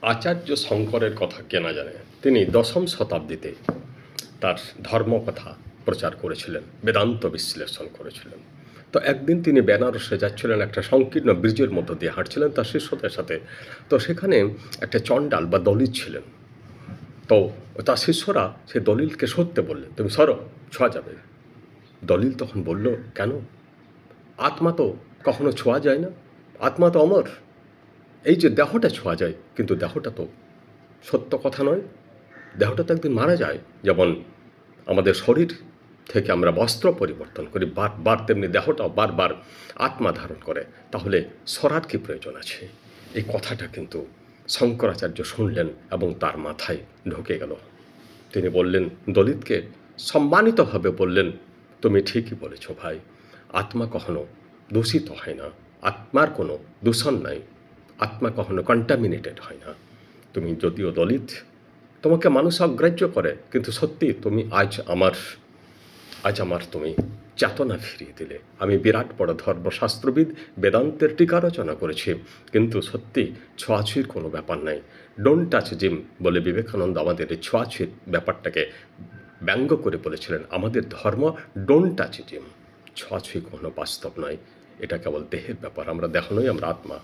আচার্য শঙ্করের কথা কে না জানে। তিনি দশম শতাব্দীতে তার ধর্মকথা প্রচার করেছিলেন, বেদান্ত বিশ্লেষণ করেছিলেন। তো একদিন তিনি বেনারসে যাচ্ছিলেন, একটা সংকীর্ণ ব্রিজের মধ্য দিয়ে হাঁটছিলেন তার শিষ্যদের সাথে। তো সেখানে একটা চণ্ডাল বা দলিত ছিলেন। তো তার শিষ্যরা সে দলিলকে সরতে বললেন, তুমি সরো, ছোঁয়া যাবে। দলিল তখন বলল, কেন? আত্মা তো কখনো ছোঁয়া যায় না, আত্মা তো অমর। এই যে দেহটা ছোঁয়া যায়, কিন্তু দেহটা তো সত্য কথা নয়। দেহটা তো একদিন মারা যায়। যেমন আমাদের শরীর থেকে আমরা বস্ত্র পরিবর্তন করি বারবার, তেমনি দেহটাও বারবার আত্মা ধারণ করে। তাহলে সরার কি প্রয়োজন আছে? এই কথাটা কিন্তু শঙ্করাচার্য শুনলেন এবং তার মাথায় ঢুকে গেল। তিনি বললেন, দলিতকে সম্মানিতভাবে বললেন, তুমি ঠিকই বলেছ ভাই, আত্মা কখনো দূষিত হয় না, আত্মার কোনো দূষণ নাই, আত্মা কখনো কন্টামিনেটেড হয় না। তুমি যদিও দলিত, তোমাকে মানুষ অগ্রাহ্য করে, কিন্তু সত্যি তুমি আজ আমার তুমি চেতনা ফিরিয়ে দিলে। আমি বিরাট বড় ধর্মশাস্ত্রবিদ, বেদান্তের টিকা রচনা করেছি, কিন্তু সত্যি ছোঁয়াছুঁয়ির কোনো ব্যাপার নাই। ডোন্ট টাচ জিম বলে বিবেকানন্দ আমাদের এই ছোঁয়াছুঁয়ির ব্যাপারটাকে ব্যঙ্গ করে বলেছিলেন। আমাদের ধর্ম ডোন্ট টাচ জিম, ছোঁয়াছুঁয়ি কোনো বাস্তব নয়, এটা কেবল দেহের ব্যাপার। আমরা দেহ নই, আমরা আত্মা।